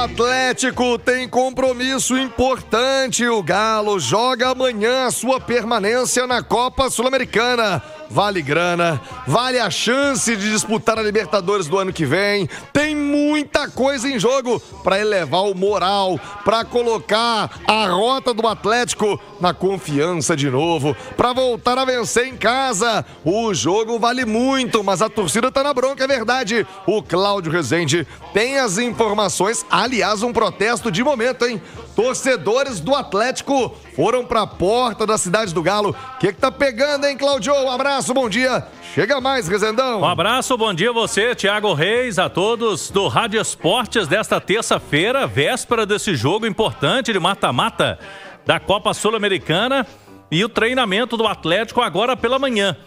Atlético tem compromisso importante. O Galo joga amanhã a sua permanência na Copa Sul-Americana. Vale grana, vale a chance de disputar a Libertadores do ano que vem. Tem muita coisa em jogo para elevar o moral, para colocar a rota do Atlético na confiança de novo, para voltar a vencer em casa. O jogo vale muito, mas a torcida tá na bronca, é verdade. O Cláudio Rezende tem as informações, aliás, um protesto de momento, hein? Torcedores do Atlético foram pra porta da cidade do Galo. O que tá pegando, hein, Cláudio? Um abraço, bom dia. Chega mais, Rezendão. Um abraço, bom dia a você, Thiago Reis, a todos do Rádio Esportes desta terça-feira, véspera desse jogo importante de mata-mata da Copa Sul-Americana e o treinamento do Atlético agora pela manhã.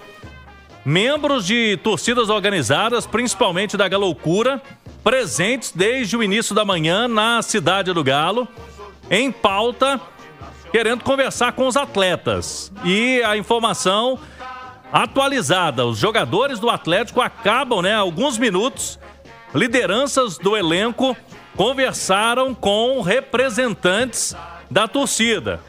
Membros de torcidas organizadas, principalmente da Galoucura, presentes desde o início da manhã na cidade do Galo, em pauta, querendo conversar com os atletas. E a informação atualizada, os jogadores do Atlético acabam, há alguns minutos, lideranças do elenco conversaram com representantes da torcida.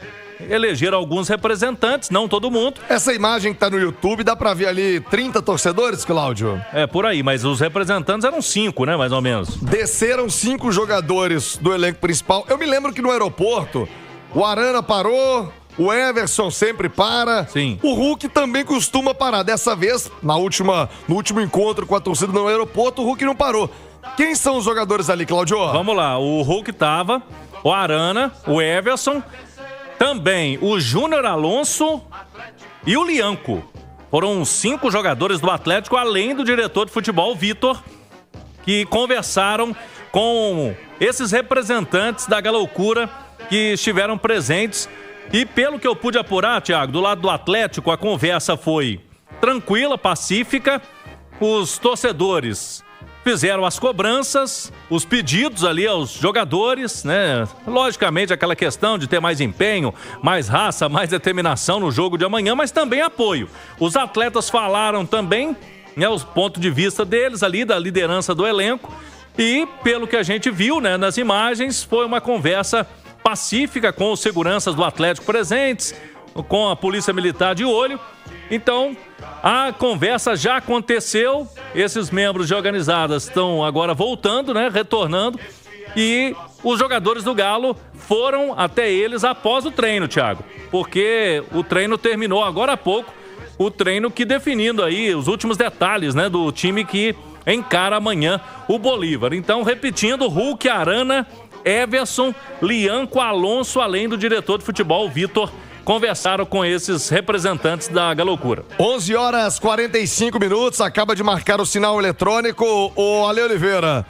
Elegeram alguns representantes, não todo mundo. Essa imagem que tá no YouTube, dá pra ver ali 30 torcedores, Cláudio? É, por aí, mas os representantes eram 5, mais ou menos. Desceram 5 jogadores do elenco principal. Eu me lembro que no aeroporto, o Arana parou, o Everson sempre para. Sim. O Hulk também costuma parar. Dessa vez, no último encontro com a torcida no aeroporto, o Hulk não parou. Quem são os jogadores ali, Cláudio? Vamos lá, o Hulk tava, o Arana, o Everson, também o Júnior Alonso e o Lianco. Foram 5 jogadores do Atlético, além do diretor de futebol, Vitor, que conversaram com esses representantes da Galoucura que estiveram presentes. E pelo que eu pude apurar, Thiago, do lado do Atlético, a conversa foi tranquila, pacífica. Os torcedores fizeram as cobranças, os pedidos ali aos jogadores, Logicamente, aquela questão de ter mais empenho, mais raça, mais determinação no jogo de amanhã, mas também apoio. Os atletas falaram também, os pontos de vista deles ali, da liderança do elenco. E, pelo que a gente viu, nas imagens, foi uma conversa pacífica com os seguranças do Atlético presentes, com a Polícia Militar de olho. Então, a conversa já aconteceu, esses membros de organizadas estão agora voltando, retornando, e os jogadores do Galo foram até eles após o treino, Thiago, porque o treino terminou agora há pouco, o treino que definindo aí os últimos detalhes, do time que encara amanhã o Bolívar. Então, repetindo, Hulk, Arana, Everson, Lianco, Alonso, além do diretor de futebol, Vitor, conversaram com esses representantes da Galoucura. 11h45, acaba de marcar o sinal eletrônico. O Ale Oliveira,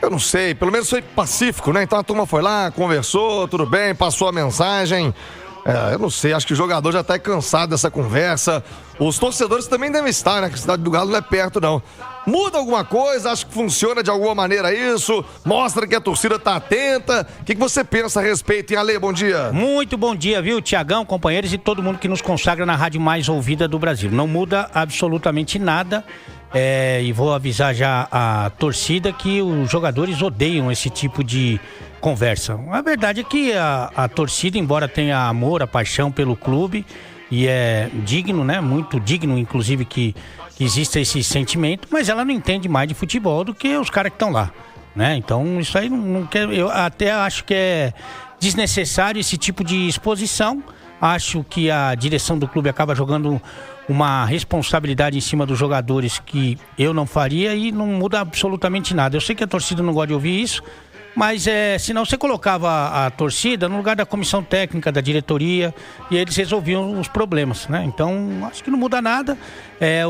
eu não sei, pelo menos foi pacífico, Então a turma foi lá, conversou, tudo bem, passou a mensagem. Eu não sei, acho que o jogador já tá cansado dessa conversa. Os torcedores também devem estar, Que a cidade do Galo não é perto, não. Muda alguma coisa? Acho que funciona de alguma maneira isso? Mostra que a torcida tá atenta? O que você pensa a respeito, hein, Ale? Bom dia. Muito bom dia, viu, Tiagão, companheiros e todo mundo que nos consagra na rádio mais ouvida do Brasil. Não muda absolutamente nada. E vou avisar já a torcida que os jogadores odeiam esse tipo de conversa. A verdade é que a torcida, embora tenha amor, a paixão pelo clube, e é digno, muito digno, inclusive, que exista esse sentimento, mas ela não entende mais de futebol do que os caras que estão lá, Então, isso aí não quer. Eu até acho que é desnecessário esse tipo de exposição. Acho que a direção do clube acaba jogando uma responsabilidade em cima dos jogadores que eu não faria e não muda absolutamente nada. Eu sei que a torcida não gosta de ouvir isso, mas senão você colocava a torcida no lugar da comissão técnica, da diretoria, e eles resolviam os problemas, Então, acho que não muda nada,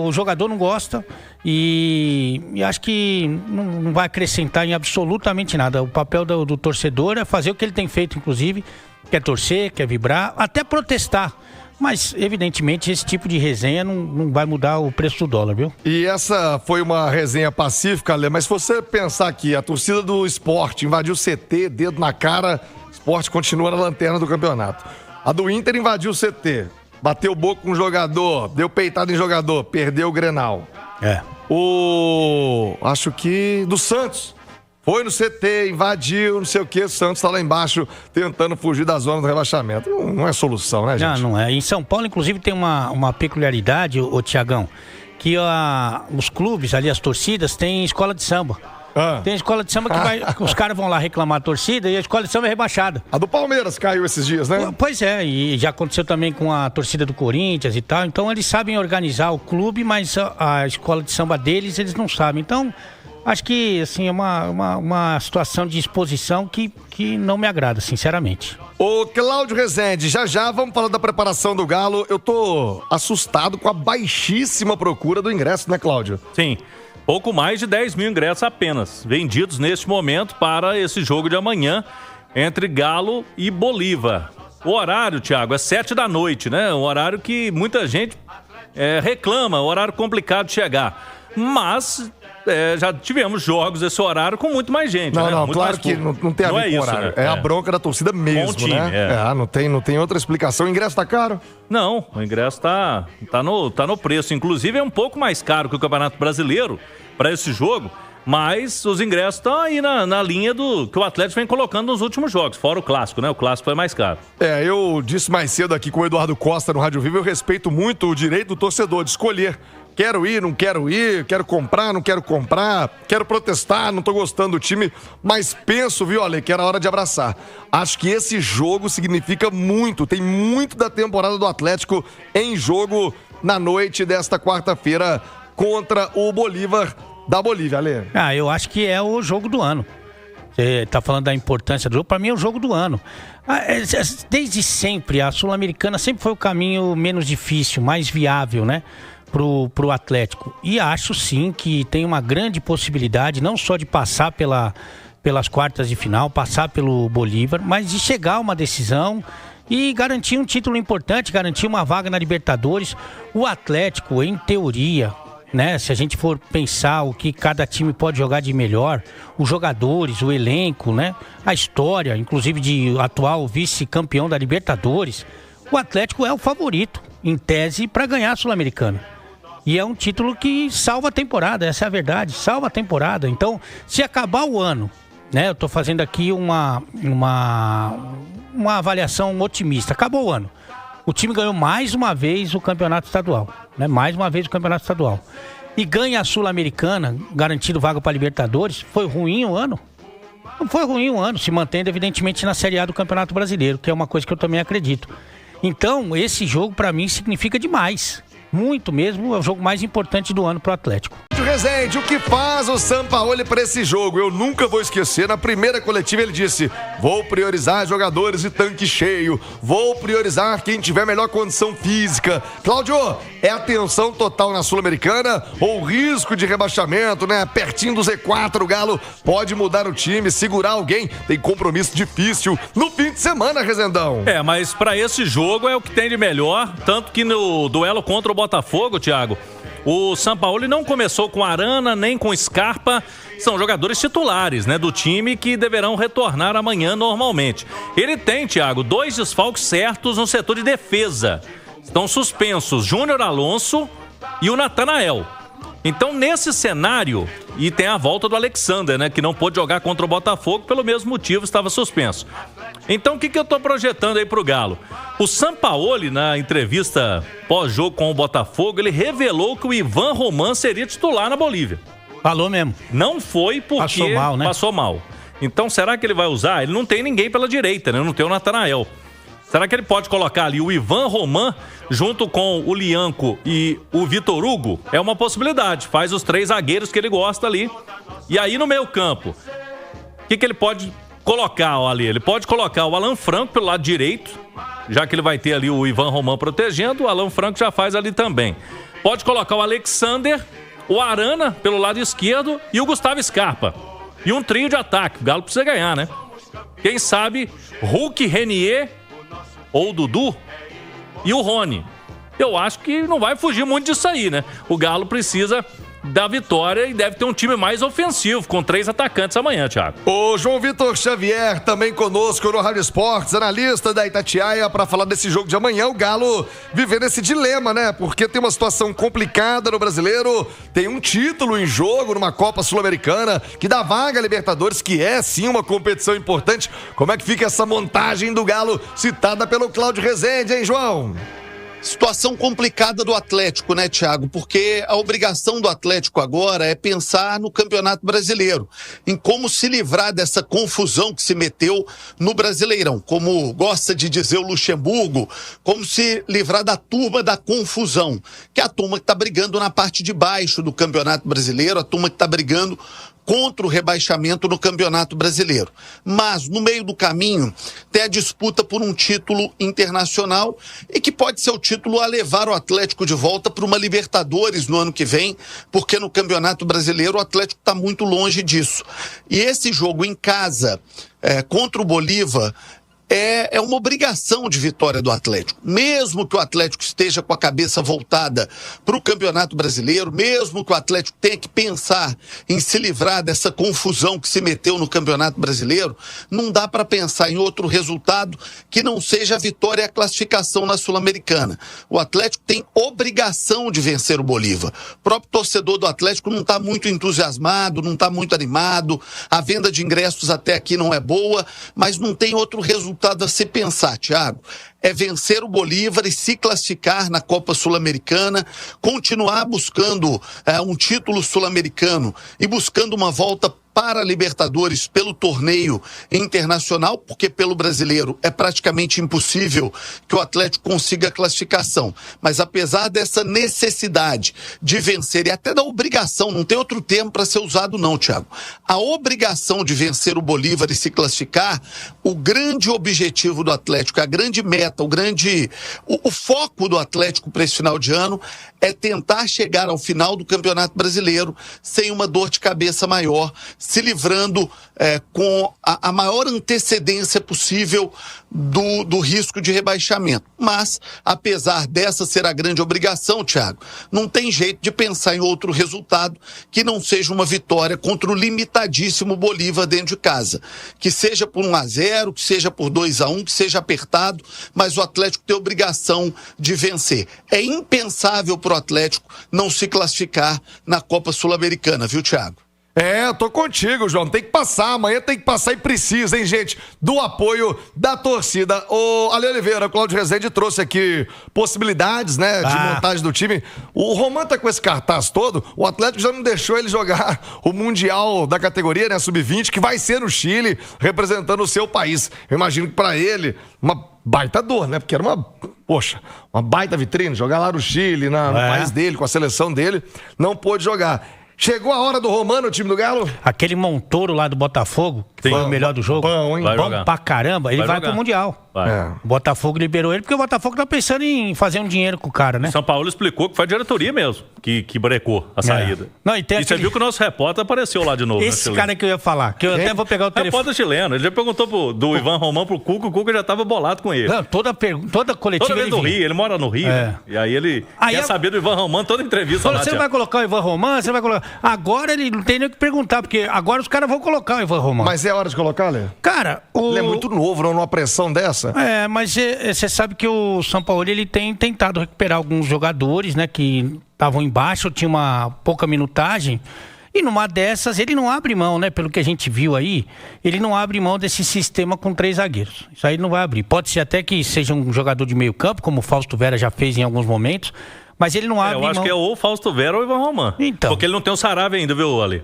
o jogador não gosta e acho que não vai acrescentar em absolutamente nada. O papel do torcedor é fazer o que ele tem feito, inclusive, quer torcer, quer vibrar, até protestar. Mas, evidentemente, esse tipo de resenha não vai mudar o preço do dólar, viu? E essa foi uma resenha pacífica, Lê, mas se você pensar que a torcida do Sport invadiu o CT, dedo na cara, o Sport continua na lanterna do campeonato. A do Inter invadiu o CT, bateu boca com um jogador, deu peitada em jogador, perdeu o Grenal. Acho que do Santos Foi no CT, invadiu, não sei o quê. O Santos tá lá embaixo tentando fugir da zona do rebaixamento. Não é solução, né, gente? Não é. Em São Paulo, inclusive, tem uma peculiaridade, ô Tiagão, que os clubes ali, as torcidas, têm escola de samba. Tem escola de samba que os caras vão lá reclamar a torcida e a escola de samba é rebaixada. A do Palmeiras caiu esses dias, né? Pois é, e já aconteceu também com a torcida do Corinthians e tal. Então eles sabem organizar o clube, mas a escola de samba deles, eles não sabem. Então, acho que assim, é uma situação de exposição que não me agrada, sinceramente. Ô, Cláudio Rezende, já vamos falar da preparação do Galo. Eu tô assustado com a baixíssima procura do ingresso, né, Cláudio? Sim. Pouco mais de 10 mil ingressos apenas, vendidos neste momento para esse jogo de amanhã entre Galo e Bolívar. O horário, Thiago, é 7 da noite, né? Um horário que muita gente reclama, horário complicado de chegar. Mas já tivemos jogos esse horário com muito mais gente. Não, muito claro mais que não tem a ver com o horário. Né? É a bronca da torcida mesmo, time, né? Não tem outra explicação. O ingresso tá caro? Não, o ingresso tá no preço. Inclusive é um pouco mais caro que o Campeonato Brasileiro para esse jogo, mas os ingressos estão aí na linha do que o Atlético vem colocando nos últimos jogos, fora o Clássico, né? O Clássico foi mais caro. Eu disse mais cedo aqui com o Eduardo Costa no Rádio Vivo, eu respeito muito o direito do torcedor de escolher. Quero ir, não quero ir, quero comprar, não quero comprar, quero protestar, não tô gostando do time, mas penso, viu, Ale, que era hora de abraçar. Acho que esse jogo significa muito, tem muito da temporada do Atlético em jogo na noite desta quarta-feira contra o Bolívar da Bolívia, Ale. Eu acho que é o jogo do ano. Você tá falando da importância do jogo, para mim é o jogo do ano. Desde sempre, a Sul-Americana sempre foi o caminho menos difícil, mais viável, né? Pro Atlético. E acho sim que tem uma grande possibilidade, não só de passar pelas quartas de final, passar pelo Bolívar, mas de chegar a uma decisão e garantir um título importante, garantir uma vaga na Libertadores. O Atlético, em teoria, né, se a gente for pensar o que cada time pode jogar de melhor, os jogadores, o elenco, né, a história, inclusive de atual vice-campeão da Libertadores, o Atlético é o favorito, em tese, para ganhar a Sul-Americana. E é um título que salva a temporada, essa é a verdade, salva a temporada. Então, se acabar o ano, né, eu tô fazendo aqui uma avaliação otimista, acabou o ano. O time ganhou mais uma vez o campeonato estadual, né? Mais uma vez o campeonato estadual. E ganha a Sul-Americana, garantindo vaga para Libertadores. Foi ruim o ano? Não foi ruim o ano, se mantendo evidentemente na Série A do Campeonato Brasileiro, que é uma coisa que eu também acredito. Então, esse jogo para mim significa demais. Muito mesmo, é o jogo mais importante do ano pro Atlético. Rezende, o que faz o Sampaoli para esse jogo? Eu nunca vou esquecer, na primeira coletiva ele disse: vou priorizar jogadores de tanque cheio, vou priorizar quem tiver melhor condição física. Cláudio, é atenção total na Sul-Americana ou risco de rebaixamento, né? Pertinho do Z4, o Galo pode mudar o time, segurar alguém, tem compromisso difícil no fim de semana, Rezendão. Mas para esse jogo é o que tem de melhor, tanto que no duelo contra o Botafogo, Thiago, o Sampaoli não começou com Arana nem com Scarpa, são jogadores titulares, né, do time que deverão retornar amanhã normalmente. Ele tem, Thiago, 2 desfalques certos no setor de defesa. Estão suspensos Júnior Alonso e o Natanael. Então, nesse cenário, e tem a volta do Alexander, né, que não pôde jogar contra o Botafogo, pelo mesmo motivo estava suspenso. Então, o que eu tô projetando aí pro Galo? O Sampaoli, na entrevista pós-jogo com o Botafogo, ele revelou que o Ivan Roman seria titular na Bolívia. Falou mesmo. Não foi porque passou mal, né? Passou mal. Então, será que ele vai usar? Ele não tem ninguém pela direita, né? Não tem o Natanael. Será que ele pode colocar ali o Ivan Roman junto com o Lianco e o Vitor Hugo? É uma possibilidade. Faz os 3 zagueiros que ele gosta ali. E aí no meio campo, o que ele pode colocar ali? Ele pode colocar o Alan Franco pelo lado direito, já que ele vai ter ali o Ivan Roman protegendo, o Alan Franco já faz ali também. Pode colocar o Alexander, o Arana pelo lado esquerdo e o Gustavo Scarpa. E um trio de ataque. O Galo precisa ganhar, né? Quem sabe Hulk, Renier ou Dudu e o Rony. Eu acho que não vai fugir muito disso aí, né? O Galo precisa da vitória e deve ter um time mais ofensivo, com 3 atacantes amanhã, Thiago. O João Vitor Xavier também conosco no Rádio Esportes, analista da Itatiaia, para falar desse jogo de amanhã. O Galo vivendo esse dilema, né? Porque tem uma situação complicada no Brasileiro, tem um título em jogo numa Copa Sul-Americana que dá vaga a Libertadores, que é sim uma competição importante. Como é que fica essa montagem do Galo citada pelo Cláudio Rezende, hein, João? Situação complicada do Atlético, né, Thiago? Porque a obrigação do Atlético agora é pensar no Campeonato Brasileiro, em como se livrar dessa confusão que se meteu no Brasileirão. Como gosta de dizer o Luxemburgo, como se livrar da turma da confusão, que é a turma que está brigando na parte de baixo do Campeonato Brasileiro, a turma que está brigando contra o rebaixamento no Campeonato Brasileiro. Mas, no meio do caminho, tem a disputa por um título internacional e que pode ser o título a levar o Atlético de volta para uma Libertadores no ano que vem, porque no Campeonato Brasileiro o Atlético está muito longe disso. E esse jogo em casa, contra o Bolívar, é uma obrigação de vitória do Atlético. Mesmo que o Atlético esteja com a cabeça voltada para o Campeonato Brasileiro, mesmo que o Atlético tenha que pensar em se livrar dessa confusão que se meteu no Campeonato Brasileiro, não dá para pensar em outro resultado que não seja a vitória e a classificação na Sul-Americana. O Atlético tem obrigação de vencer o Bolívar. O próprio torcedor do Atlético não está muito entusiasmado, não está muito animado, a venda de ingressos até aqui não é boa, mas não tem outro resultado a se pensar, Thiago. É vencer o Bolívar e se classificar na Copa Sul-Americana, continuar buscando um título sul-americano e buscando uma volta para a Libertadores pelo torneio internacional, porque pelo brasileiro é praticamente impossível que o Atlético consiga a classificação. Mas apesar dessa necessidade de vencer e até da obrigação, não tem outro termo para ser usado não, Thiago, a obrigação de vencer o Bolívar e se classificar, o grande objetivo do Atlético, a grande meta, o foco do Atlético para esse final de ano é tentar chegar ao final do Campeonato Brasileiro sem uma dor de cabeça maior, se livrando com a maior antecedência possível do risco de rebaixamento. Mas, apesar dessa ser a grande obrigação, Thiago, não tem jeito de pensar em outro resultado que não seja uma vitória contra o limitadíssimo Bolívar dentro de casa. Que seja por 1-0, que seja por 2-1, que seja apertado, mas o Atlético tem obrigação de vencer. É impensável para o Atlético não se classificar na Copa Sul-Americana, viu, Thiago? Eu tô contigo, João. Tem que passar, amanhã tem que passar e precisa, hein, gente, do apoio da torcida. O Ale Oliveira, o Cláudio Rezende trouxe aqui possibilidades, né, de montagem do time. O Roman tá com esse cartaz todo, o Atlético já não deixou ele jogar o Mundial da categoria, né, Sub-20, que vai ser no Chile, representando o seu país. Eu imagino que pra ele, uma baita dor, né, porque era uma baita vitrine, jogar lá no Chile, no país dele, com a seleção dele, não pôde jogar. Chegou a hora do Romano, o time do Galo? Aquele Montoro lá do Botafogo, que foi o melhor do jogo. Bom, hein? Bom pra caramba. Ele vai pro Mundial. O Botafogo liberou ele, porque o Botafogo tá pensando em fazer um dinheiro com o cara, né? São Paulo explicou que foi a diretoria mesmo que brecou a saída. Não, e você viu que o nosso repórter apareceu lá de novo. Esse cara que eu ia falar, que eu até vou pegar o telefone. Repórter chileno. Ele já perguntou do Ivan Romão pro Cuca, o Cuca já tava bolado com ele. Não, toda coletiva. Toda vez no Rio, ele mora no Rio. E aí ele quer saber do Ivan Romão, toda entrevista falou, lá. Você vai colocar o Ivan Romão? Você vai colocar. Agora ele não tem nem o que perguntar, porque agora os caras vão colocar o Ivan Romão. Mas é hora de colocar, Lê? Cara, ele é muito novo, não, numa pressão dessa. Mas você sabe que o São Paulo ele tem tentado recuperar alguns jogadores, né, que estavam embaixo, tinha uma pouca minutagem. E numa dessas, ele não abre mão, né? Pelo que a gente viu aí, ele não abre mão desse sistema com 3 zagueiros. Isso aí ele não vai abrir. Pode ser até que seja um jogador de meio campo, como o Fausto Vera já fez em alguns momentos, mas ele não abre mão. Eu acho que é ou o Fausto Vera ou o Ivan Romão. Então. Porque ele não tem o Saravia ainda, viu, Ali?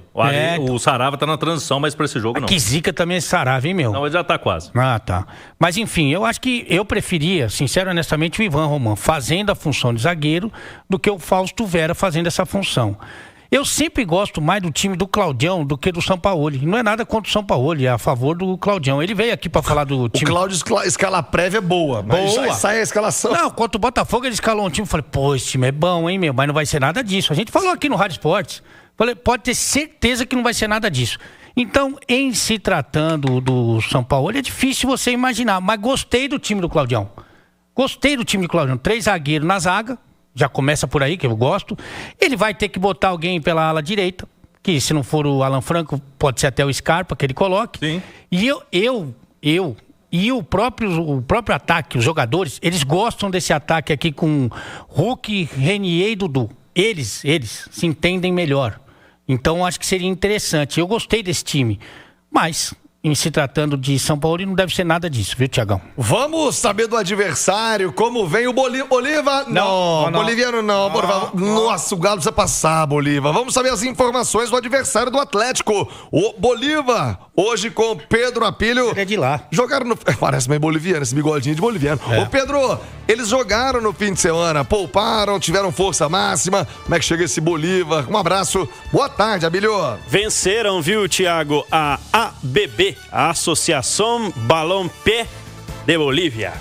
O Saravia tá na transição, mas pra esse jogo não. Que zica também esse Saravia, hein, meu? Não, ele já tá quase. Tá. Mas enfim, eu acho que eu preferia, sincero e honestamente, o Ivan Romão fazendo a função de zagueiro do que o Fausto Vera fazendo essa função. Eu sempre gosto mais do time do Claudião do que do Sampaoli. Não é nada contra o Sampaoli, é a favor do Claudião. Ele veio aqui pra falar do time. O Cláudio escala prévia é boa, mas sai a escalação. Não, contra o Botafogo ele escalou um time. Eu falei, pô, esse time é bom, hein, meu? Mas não vai ser nada disso. A gente falou aqui no Rádio Esportes. Falei, pode ter certeza que não vai ser nada disso. Então, em se tratando do Sampaoli, é difícil você imaginar. Mas gostei do time do Claudião. Gostei do time do Claudião. 3 zagueiros na zaga. Já começa por aí, que eu gosto. Ele vai ter que botar alguém pela ala direita, que se não for o Alan Franco, pode ser até o Scarpa que ele coloque. Sim. E e o próprio ataque, os jogadores, eles gostam desse ataque aqui com Hulk, Renier e Dudu. Eles se entendem melhor. Então acho que seria interessante. Eu gostei desse time, mas em se tratando de São Paulo não deve ser nada disso, viu, Tiagão? Vamos saber do adversário, como vem o Bolívar. Não, boliviano não. Nossa, o Galo precisa passar, Bolívar. Vamos saber as informações do adversário do Atlético. O Bolívar, hoje com o Pedro Apílio. Ele é de lá. Jogaram no... Parece meio boliviano, esse bigodinho de boliviano. Ô, Pedro, eles jogaram no fim de semana, pouparam, tiveram força máxima. Como é que chega esse Bolívar? Um abraço. Boa tarde, Abílio. Venceram, viu, Thiago, a ABB, a Associação Balão Pé de Bolívia.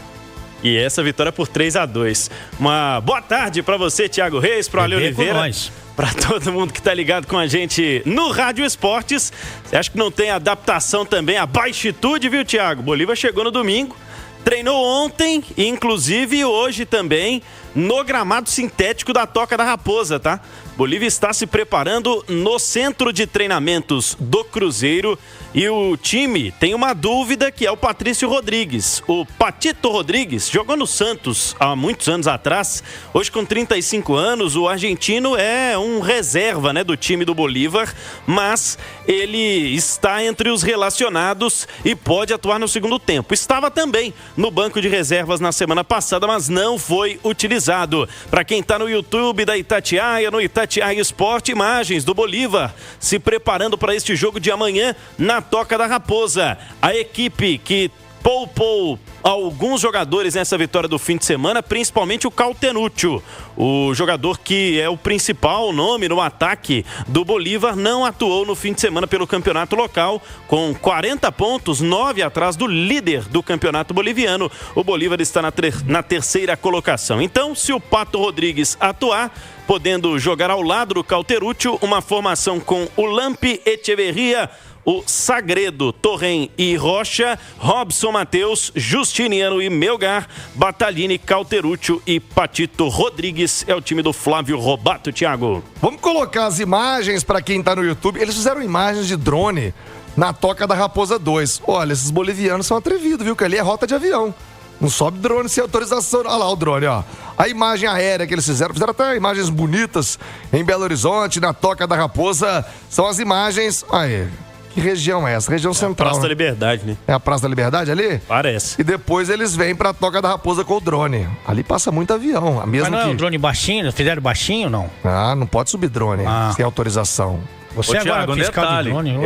E essa vitória por 3-2. Uma boa tarde pra você, Thiago Reis, pro Ale Oliveira. Pra todo mundo que tá ligado com a gente no Rádio Esportes. Você acha que não tem adaptação também, a baixitude, viu, Thiago? Bolívar chegou no domingo, treinou ontem e inclusive hoje também no gramado sintético da Toca da Raposa, tá? Bolívia está se preparando no centro de treinamentos do Cruzeiro e o time tem uma dúvida, que é o Patrício Rodrigues. O Patito Rodrigues jogou no Santos há muitos anos atrás. Hoje, com 35 anos, o argentino é um reserva, né, do time do Bolívar, mas ele está entre os relacionados e pode atuar no segundo tempo. Estava também no banco de reservas na semana passada, mas não foi utilizado. Para quem está no YouTube da Itatiaia, no Itatiaia Esporte, imagens do Bolívar se preparando para este jogo de amanhã na Toca da Raposa. A equipe que poupou alguns jogadores nessa vitória do fim de semana, principalmente o Cautenuccio, o jogador que é o principal nome no ataque do Bolívar, não atuou no fim de semana pelo campeonato local, com 40 pontos, 9 atrás do líder do campeonato boliviano. O Bolívar está na terceira colocação. Então, se o Pato Rodrigues atuar, podendo jogar ao lado do Cautenuccio, uma formação com o Lampi, Echeverria, o Sagredo, Torren e Rocha, Robson Mateus, Justiniano e Melgar, Batalini, Cautenuccio e Patito Rodrigues. É o time do Flávio Robato, Thiago. Vamos colocar as imagens para quem tá no YouTube. Eles fizeram imagens de drone na Toca da Raposa 2. Olha, esses bolivianos são atrevidos, viu? Que ali é rota de avião. Não sobe drone sem autorização. Olha lá o drone, ó. A imagem aérea que eles fizeram até imagens bonitas em Belo Horizonte, na Toca da Raposa. São as imagens... Aí... Que região é essa? Região central. Praça da Liberdade, né? É a Praça da Liberdade ali? Parece. E depois eles vêm pra Toca da Raposa com o drone. Ali passa muito avião. Mas não é um drone baixinho? Fizeram baixinho ou não? Ah, não pode subir drone sem autorização. Você agora Thiago, fiscal detalhe, de drone?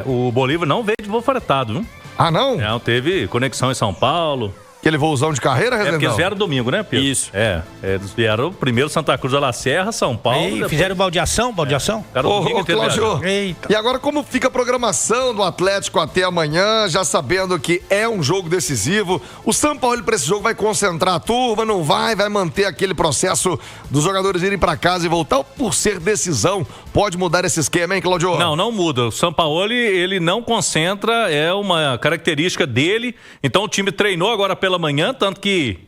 o Bolívar não veio de voo fretado, viu? Ah, não? Não, teve conexão em São Paulo. Aquele voozão de carreira, É porque Rezendão? eles vieram domingo, né, Pedro? Isso. Eles vieram primeiro Santa Cruz da La Serra, São Paulo. Aí, depois... fizeram baldeação? Ô, Cláudio, Eita. e agora como fica a programação do Atlético até amanhã, já sabendo que é um jogo decisivo? O São Paulo para esse jogo vai concentrar a turma, não vai manter aquele processo dos jogadores irem para casa e voltar, ou por ser decisão, pode mudar esse esquema, hein, Cláudio? Não muda. O São Paulo, ele não concentra, é uma característica dele. Então o time treinou agora pela manhã, tanto que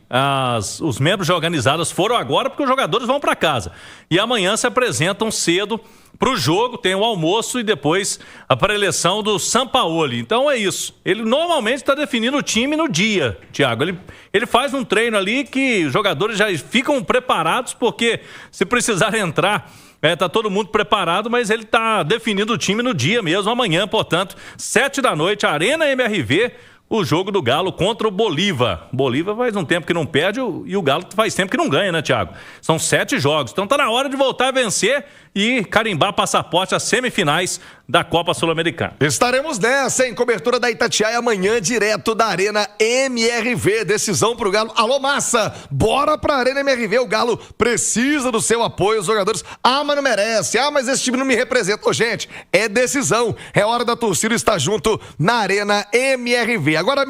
os membros organizados foram agora porque os jogadores vão para casa. E amanhã se apresentam cedo para o jogo, tem o almoço e depois a pré-eleição do Sampaoli. Então é isso. Ele normalmente está definindo o time no dia, Thiago. Ele faz um treino ali que os jogadores já ficam preparados, porque se precisar entrar... tá todo mundo preparado, mas ele tá definindo o time no dia mesmo, amanhã, portanto, 19h, Arena MRV, o jogo do Galo contra o Bolívar. Bolívar faz um tempo que não perde e o Galo faz tempo que não ganha, né, Thiago? São 7 jogos, então tá na hora de voltar a vencer e carimbar passaporte às semifinais da Copa Sul-Americana. Estaremos nessa, em cobertura da Itatiaia amanhã, direto da Arena MRV. Decisão pro Galo. Alô, massa! Bora pra Arena MRV. O Galo precisa do seu apoio. Os jogadores, mas não merece. Mas esse time não me representa. Ô, gente, é decisão. É hora da torcida estar junto na Arena MRV. Agora